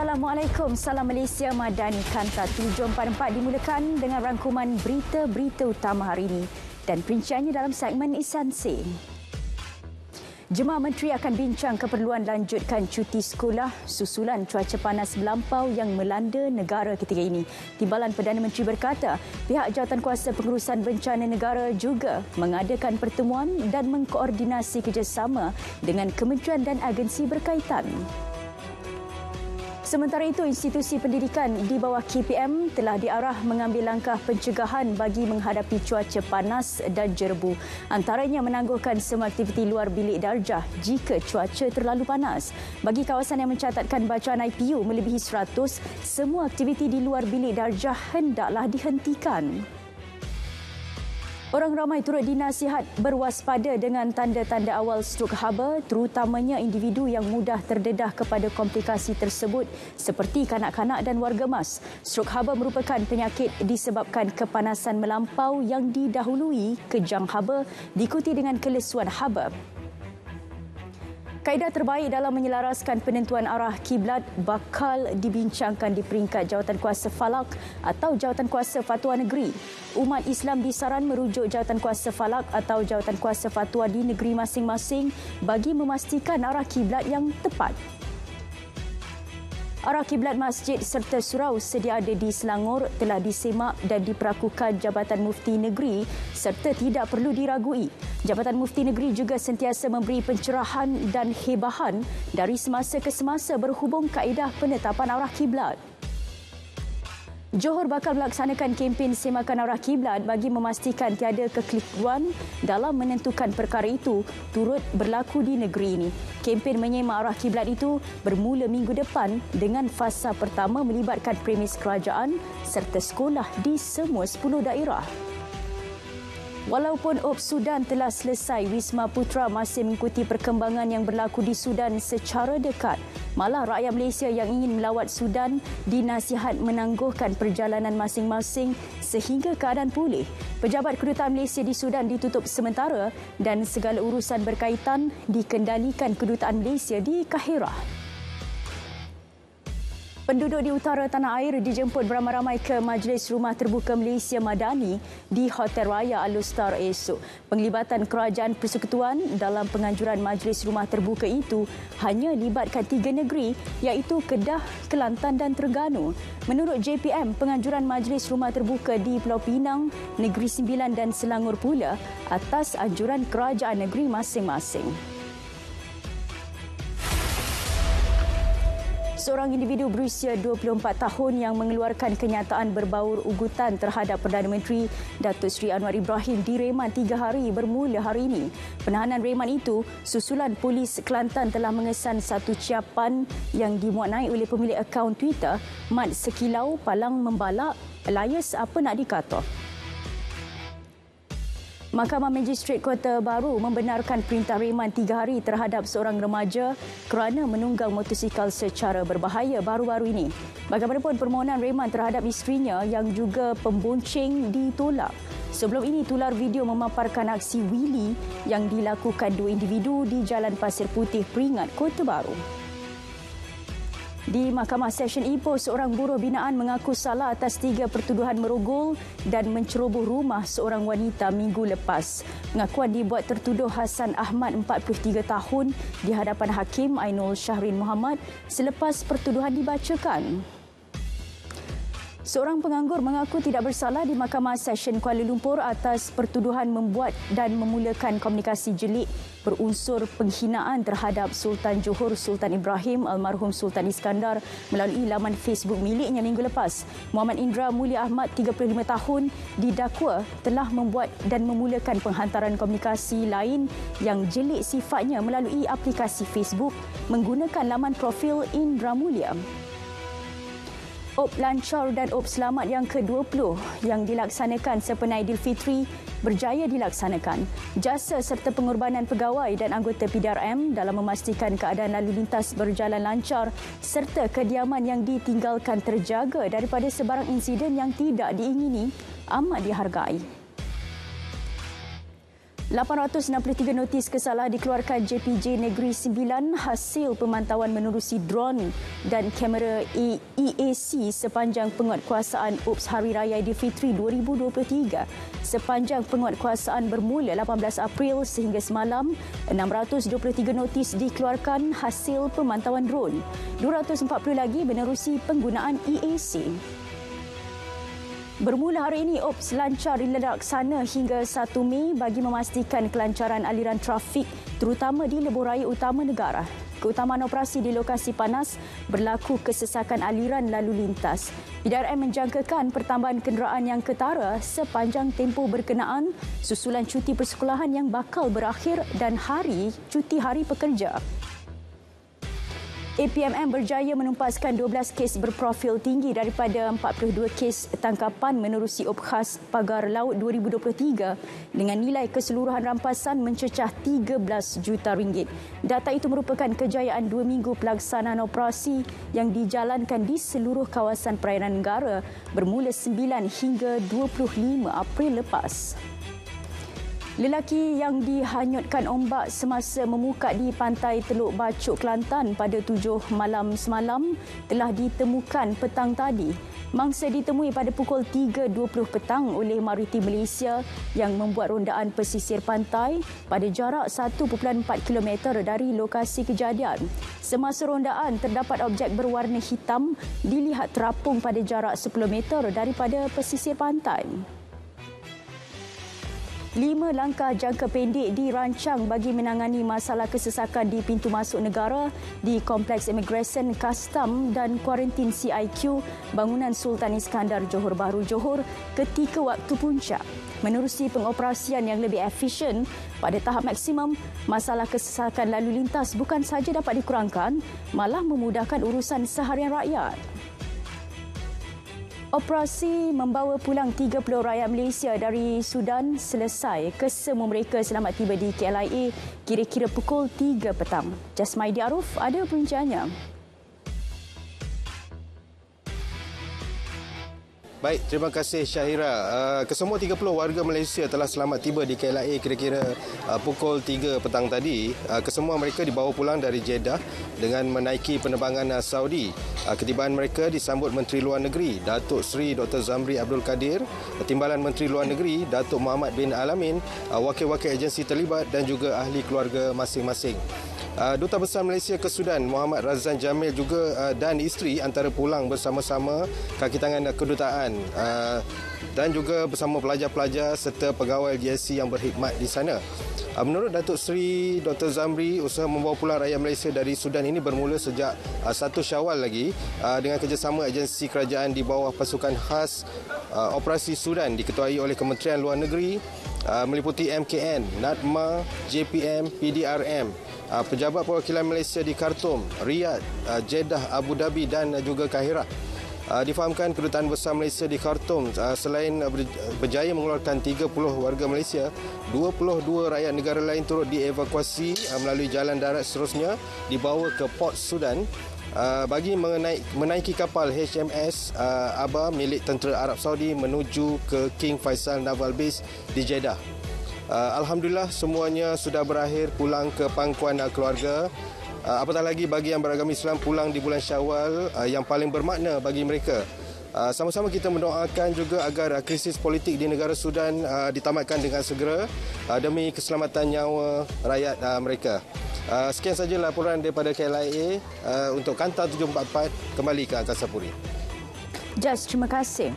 Assalamualaikum, salam Malaysia Madani Kanta 744 dimulakan dengan rangkuman berita-berita utama hari ini dan perinciannya dalam segmen Esensi. Jemaah Menteri akan bincang keperluan lanjutkan cuti sekolah susulan cuaca panas melampau yang melanda negara ketika ini. Timbalan Perdana Menteri berkata, pihak Jawatankuasa Pengurusan Bencana Negara juga mengadakan pertemuan dan mengkoordinasi kerjasama dengan kementerian dan agensi berkaitan. Sementara itu, institusi pendidikan di bawah KPM telah diarah mengambil langkah pencegahan bagi menghadapi cuaca panas dan jerebu. Antaranya menangguhkan semua aktiviti luar bilik darjah jika cuaca terlalu panas. Bagi kawasan yang mencatatkan bacaan IPU melebihi 100, semua aktiviti di luar bilik darjah hendaklah dihentikan. Orang ramai turut dinasihat berwaspada dengan tanda-tanda awal strok haba, terutamanya individu yang mudah terdedah kepada komplikasi tersebut seperti kanak-kanak dan warga emas. Strok haba merupakan penyakit disebabkan kepanasan melampau yang didahului kejang haba diikuti dengan kelesuan haba. Kaedah terbaik dalam menyelaraskan penentuan arah kiblat bakal dibincangkan di peringkat Jawatankuasa Falak atau Jawatankuasa Fatwa Negeri. Umat Islam disaran merujuk Jawatankuasa Falak atau Jawatankuasa Fatwa di negeri masing-masing bagi memastikan arah kiblat yang tepat. Arah kiblat masjid serta surau sedia ada di Selangor telah disemak dan diperakukan Jabatan Mufti Negeri serta tidak perlu diragui. Jabatan Mufti Negeri juga sentiasa memberi pencerahan dan hebahan dari semasa ke semasa berhubung kaedah penetapan arah kiblat. Johor bakal melaksanakan kempen semakan arah kiblat bagi memastikan tiada kekeliruan dalam menentukan perkara itu turut berlaku di negeri ini. Kempen menyemak arah kiblat itu bermula minggu depan dengan fasa pertama melibatkan premis kerajaan serta sekolah di semua 10 daerah. Walaupun OP Sudan telah selesai, Wisma Putra masih mengikuti perkembangan yang berlaku di Sudan secara dekat. Malah rakyat Malaysia yang ingin melawat Sudan dinasihat menangguhkan perjalanan masing-masing sehingga keadaan pulih. Pejabat Kedutaan Malaysia di Sudan ditutup sementara dan segala urusan berkaitan dikendalikan Kedutaan Malaysia di Kahirah. Penduduk di utara tanah air dijemput beramai-ramai ke Majlis Rumah Terbuka Malaysia Madani di Hotel Raya Al-Lustar esok. Penglibatan kerajaan persekutuan dalam penganjuran Majlis Rumah Terbuka itu hanya libatkan 3 negeri iaitu Kedah, Kelantan dan Terengganu. Menurut JPM, penganjuran Majlis Rumah Terbuka di Pulau Pinang, Negeri Sembilan dan Selangor pula atas anjuran kerajaan negeri masing-masing. Seorang individu berusia 24 tahun yang mengeluarkan kenyataan berbaur ugutan terhadap Perdana Menteri Datuk Seri Anwar Ibrahim direman 3 hari bermula hari ini. Penahanan reman itu susulan polis Kelantan telah mengesan satu ciapan yang dimuat naik oleh pemilik akaun Twitter Mat Sekilau Palang Membalak alias apa nak dikata. Mahkamah Magistrate Kota Baru membenarkan perintah reman 3 hari terhadap seorang remaja kerana menunggang motosikal secara berbahaya baru-baru ini. Bagaimanapun permohonan reman terhadap isterinya yang juga pembonceng ditolak. Sebelum ini, tular video memaparkan aksi wili yang dilakukan 2 individu di Jalan Pasir Putih, Peringhat, Kota Baru. Di Mahkamah Session Ipoh, seorang buruh binaan mengaku salah atas 3 pertuduhan merogol dan menceroboh rumah seorang wanita minggu lepas. Pengakuan dibuat tertuduh Hassan Ahmad, 43 tahun, di hadapan Hakim Ainul Syahrin Muhammad selepas pertuduhan dibacakan. Seorang penganggur mengaku tidak bersalah di Mahkamah Session Kuala Lumpur atas pertuduhan membuat dan memulakan komunikasi jelik berunsur penghinaan terhadap Sultan Johor Sultan Ibrahim almarhum Sultan Iskandar melalui laman Facebook miliknya minggu lepas. Muhammad Indra Mulia Ahmad, 35 tahun, didakwa telah membuat dan memulakan penghantaran komunikasi lain yang jelik sifatnya melalui aplikasi Facebook menggunakan laman profil Indra Mulia. OP lancar dan OP selamat yang ke-20 yang dilaksanakan sempena Aidilfitri berjaya dilaksanakan. Jasa serta pengorbanan pegawai dan anggota PDRM dalam memastikan keadaan lalu lintas berjalan lancar serta kediaman yang ditinggalkan terjaga daripada sebarang insiden yang tidak diingini amat dihargai. 863 notis kesalahan dikeluarkan JPJ Negeri Sembilan hasil pemantauan menerusi drone dan kamera EAC sepanjang penguatkuasaan UPS Hari Raya Aidilfitri 2023. Sepanjang penguatkuasaan bermula 18 April sehingga semalam, 623 notis dikeluarkan hasil pemantauan drone. 240 lagi menerusi penggunaan EAC. Bermula hari ini, UPS lancar dilaksana hingga 1 Mei bagi memastikan kelancaran aliran trafik terutama di lebuh raya utama negara. Keutamaan operasi di lokasi panas berlaku kesesakan aliran lalu lintas. PDRM menjangkakan pertambahan kenderaan yang ketara sepanjang tempoh berkenaan susulan cuti persekolahan yang bakal berakhir dan cuti hari pekerja. APMM berjaya menumpaskan 12 kes berprofil tinggi daripada 42 kes tangkapan menerusi UPKHAS Pagar Laut 2023 dengan nilai keseluruhan rampasan mencecah 13 juta ringgit. Data itu merupakan kejayaan 2 minggu pelaksanaan operasi yang dijalankan di seluruh kawasan perairan negara bermula 9 hingga 25 April lepas. Lelaki yang dihanyutkan ombak semasa memukak di pantai Teluk Bacok, Kelantan pada 7 malam semalam telah ditemukan petang tadi. Mangsa ditemui pada pukul 3.20 petang oleh Maritim Malaysia yang membuat rondaan pesisir pantai pada jarak 1.4 km dari lokasi kejadian. Semasa rondaan, terdapat objek berwarna hitam dilihat terapung pada jarak 10 meter daripada pesisir pantai. 5 langkah jangka pendek dirancang bagi menangani masalah kesesakan di pintu masuk negara di Kompleks Imigresen, Kastam dan Kuarantin CIQ bangunan Sultan Iskandar Johor Bahru, Johor ketika waktu puncak. Menerusi pengoperasian yang lebih efisien pada tahap maksimum, masalah kesesakan lalu lintas bukan sahaja dapat dikurangkan, malah memudahkan urusan seharian rakyat. Operasi membawa pulang 30 rakyat Malaysia dari Sudan selesai. Kesemua mereka selamat tiba di KLIA kira-kira pukul 3 petang. Jasmaidi Aruf ada perbincangannya. Baik, terima kasih Syahira. Kesemua 30 warga Malaysia telah selamat tiba di KLIA kira-kira pukul 3 petang tadi. Kesemua mereka dibawa pulang dari Jeddah dengan menaiki penerbangan Saudi. Ketibaan mereka disambut Menteri Luar Negeri Datuk Seri Dr. Zamri Abdul Kadir, Timbalan Menteri Luar Negeri Datuk Muhammad bin Alamin, wakil-wakil agensi terlibat dan juga ahli keluarga masing-masing. Duta Besar Malaysia ke Sudan Muhammad Razan Jamil juga dan isteri antara pulang bersama-sama kaki tangan kedutaan dan juga bersama pelajar-pelajar serta pegawai GSC yang berkhidmat di sana. Menurut Datuk Seri Dr. Zamri, usaha membawa pulang rakyat Malaysia dari Sudan ini bermula sejak 1 Syawal lagi dengan kerjasama agensi kerajaan di bawah pasukan khas Operasi Sudan diketuai oleh Kementerian Luar Negeri meliputi MKN, NADMA, JPM, PDRM, pejabat perwakilan Malaysia di Khartoum, Riyadh, Jeddah, Abu Dhabi dan juga Kahirah. Difahamkan Kedutaan Besar Malaysia di Khartoum selain berjaya mengeluarkan 30 warga Malaysia, 22 rakyat negara lain turut dievakuasi melalui jalan darat seterusnya dibawa ke Port Sudan bagi menaiki kapal HMS Aba milik tentera Arab Saudi menuju ke King Faisal Naval Base di Jeddah. Alhamdulillah semuanya sudah berakhir pulang ke pangkuan keluarga. Apatah lagi bagi yang beragama Islam pulang di bulan Syawal yang paling bermakna bagi mereka. Sama-sama kita mendoakan juga agar krisis politik di negara Sudan ditamatkan dengan segera demi keselamatan nyawa rakyat mereka. Sekian saja laporan daripada KLIA untuk Kanta 744 kembali ke Angkasa Puri. Jas, terima kasih.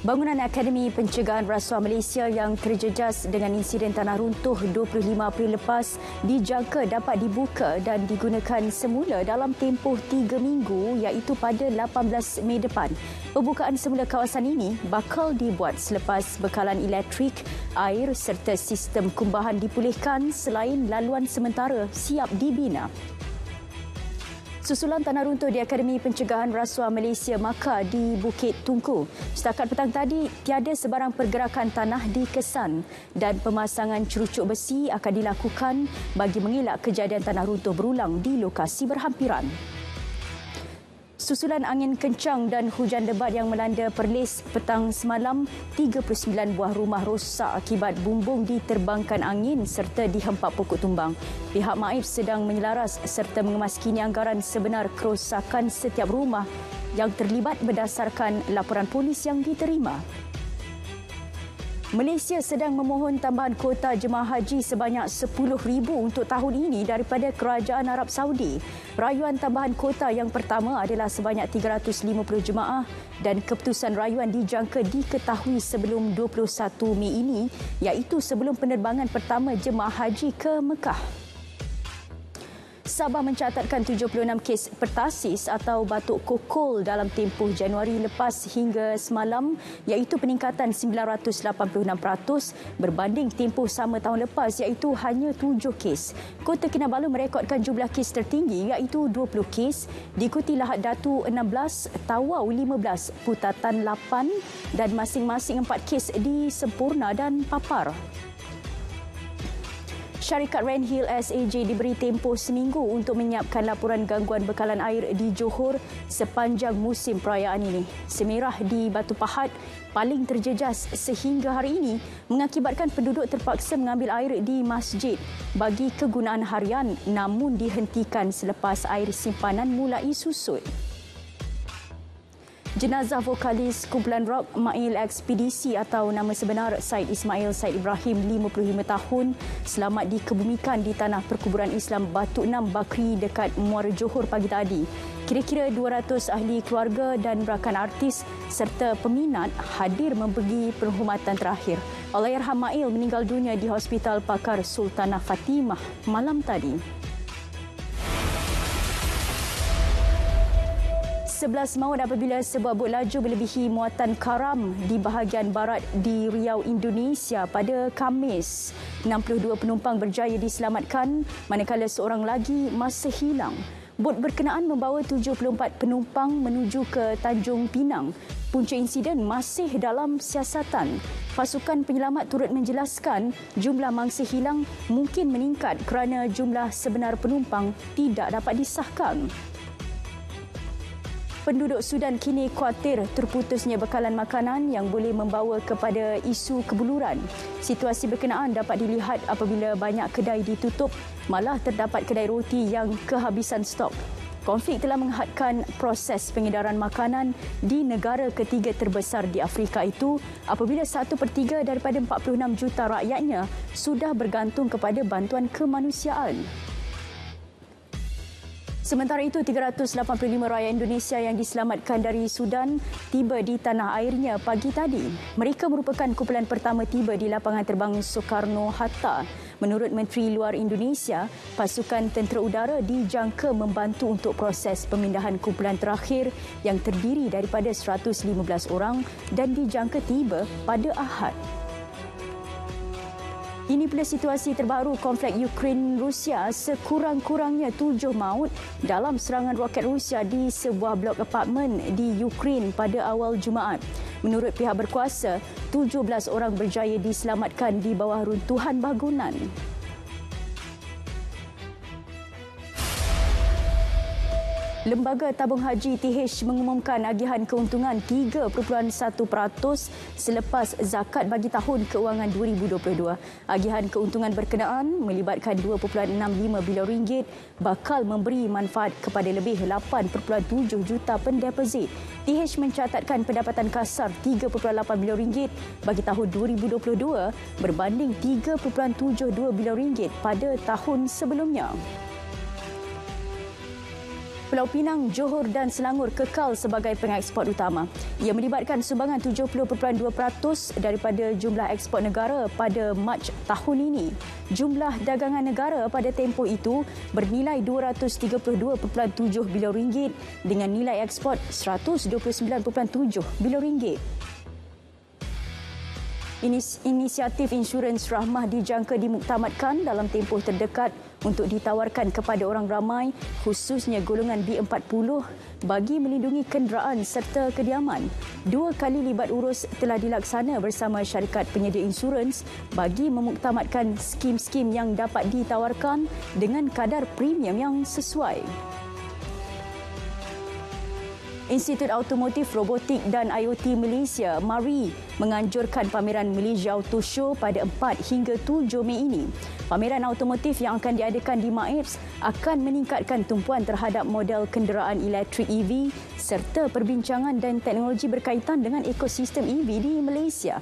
Bangunan Akademi Pencegahan Rasuah Malaysia yang terjejas dengan insiden tanah runtuh 25 April lepas dijangka dapat dibuka dan digunakan semula dalam tempoh 3 minggu iaitu pada 18 Mei depan. Pembukaan semula kawasan ini bakal dibuat selepas bekalan elektrik, air serta sistem kumbahan dipulihkan selain laluan sementara siap dibina. Susulan tanah runtuh di Akademi Pencegahan Rasuah Malaysia Maka di Bukit Tungku. Setakat petang tadi, tiada sebarang pergerakan tanah dikesan dan pemasangan cerucuk besi akan dilakukan bagi mengelak kejadian tanah runtuh berulang di lokasi berhampiran. Susulan angin kencang dan hujan lebat yang melanda Perlis petang semalam, 39 buah rumah rosak akibat bumbung diterbangkan angin serta dihempap pokok tumbang. Pihak MAIF sedang menyelaras serta mengemaskini anggaran sebenar kerosakan setiap rumah yang terlibat berdasarkan laporan polis yang diterima. Malaysia sedang memohon tambahan kuota jemaah haji sebanyak 10,000 untuk tahun ini daripada Kerajaan Arab Saudi. Rayuan tambahan kuota yang pertama adalah sebanyak 350 jemaah dan keputusan rayuan dijangka diketahui sebelum 21 Mei ini, iaitu sebelum penerbangan pertama jemaah haji ke Mekah. Sabah mencatatkan 76 kes pertasis atau batuk kokol dalam tempoh Januari lepas hingga semalam, iaitu peningkatan 986% berbanding tempoh sama tahun lepas, iaitu hanya 7 kes. Kota Kinabalu merekodkan jumlah kes tertinggi iaitu 20 kes, diikuti Lahad Datu 16, Tawau 15, Putatan 8 dan masing-masing 4 kes di Sempurna dan Papar. Syarikat Renhill SAJ diberi tempoh seminggu untuk menyiapkan laporan gangguan bekalan air di Johor sepanjang musim perayaan ini. Semerah di Batu Pahat paling terjejas sehingga hari ini mengakibatkan penduduk terpaksa mengambil air di masjid bagi kegunaan harian namun dihentikan selepas air simpanan mulai susut. Jenazah vokalis kumpulan rock Mail Ekspedisi atau nama sebenar Said Ismail Said Ibrahim 55 tahun selamat dikebumikan di tanah perkuburan Islam Batu 6 Bakri dekat Muara Johor pagi tadi. Kira-kira 200 ahli keluarga dan rakan artis serta peminat hadir memberi penghormatan terakhir. Allahyarham Mail meninggal dunia di Hospital Pakar Sultanah Fatimah malam tadi. 11 maut apabila sebuah bot laju melebihi muatan karam di bahagian barat di Riau, Indonesia pada Khamis. 62 penumpang berjaya diselamatkan manakala seorang lagi masih hilang. Bot berkenaan membawa 74 penumpang menuju ke Tanjung Pinang. Punca insiden masih dalam siasatan. Pasukan penyelamat turut menjelaskan jumlah mangsa hilang mungkin meningkat kerana jumlah sebenar penumpang tidak dapat disahkan. Penduduk Sudan kini khawatir terputusnya bekalan makanan yang boleh membawa kepada isu kebuluran. Situasi berkenaan dapat dilihat apabila banyak kedai ditutup, malah terdapat kedai roti yang kehabisan stok. Konflik telah menghadkan proses pengedaran makanan di negara ketiga terbesar di Afrika itu apabila 1/3 daripada 46 juta rakyatnya sudah bergantung kepada bantuan kemanusiaan. Sementara itu, 385 rakyat Indonesia yang diselamatkan dari Sudan tiba di tanah airnya pagi tadi. Mereka merupakan kumpulan pertama tiba di lapangan terbang Soekarno-Hatta. Menurut Menteri Luar Indonesia, pasukan tentera udara dijangka membantu untuk proses pemindahan kumpulan terakhir yang terdiri daripada 115 orang dan dijangka tiba pada Ahad. Ini pula situasi terbaru konflik Ukraine-Rusia, sekurang-kurangnya 7 maut dalam serangan roket Rusia di sebuah blok apartmen di Ukraine pada awal Jumaat. Menurut pihak berkuasa, 17 orang berjaya diselamatkan di bawah runtuhan bangunan. Lembaga Tabung Haji TH mengumumkan agihan keuntungan 3.1% selepas zakat bagi tahun keuangan 2022. Agihan keuntungan berkenaan melibatkan 2.65 bilion ringgit bakal memberi manfaat kepada lebih 8.7 juta pendeposit. TH mencatatkan pendapatan kasar 3.8 bilion ringgit bagi tahun 2022 berbanding 3.72 bilion ringgit pada tahun sebelumnya. Pulau Pinang, Johor dan Selangor kekal sebagai pengeksport utama. Ia melibatkan sumbangan 70.2% daripada jumlah ekspor negara pada Mac tahun ini. Jumlah dagangan negara pada tempoh itu bernilai 232.7 bilion ringgit dengan nilai ekspor 129.7 bilion ringgit. Inisiatif insurans Rahmah dijangka dimuktamadkan dalam tempoh terdekat untuk ditawarkan kepada orang ramai, khususnya golongan B40 bagi melindungi kenderaan serta kediaman. 2 kali libat urus telah dilaksana bersama syarikat penyedia insurans bagi memuktamadkan skim-skim yang dapat ditawarkan dengan kadar premium yang sesuai. Institut Automotif Robotik dan IoT Malaysia, MARI, menganjurkan pameran Malaysia Auto Show pada 4 hingga 7 Mei ini. Pameran automotif yang akan diadakan di MAEPS akan meningkatkan tumpuan terhadap model kenderaan elektrik EV serta perbincangan dan teknologi berkaitan dengan ekosistem EV di Malaysia.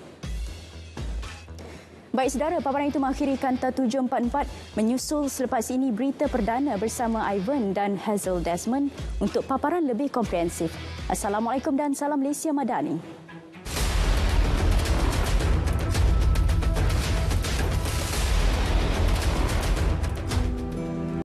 Baik saudara, paparan itu mengakhiri Kanta 744. Menyusul selepas ini berita perdana bersama Ivan dan Hazel Desmond untuk paparan lebih komprehensif. Assalamualaikum dan salam Malaysia Madani.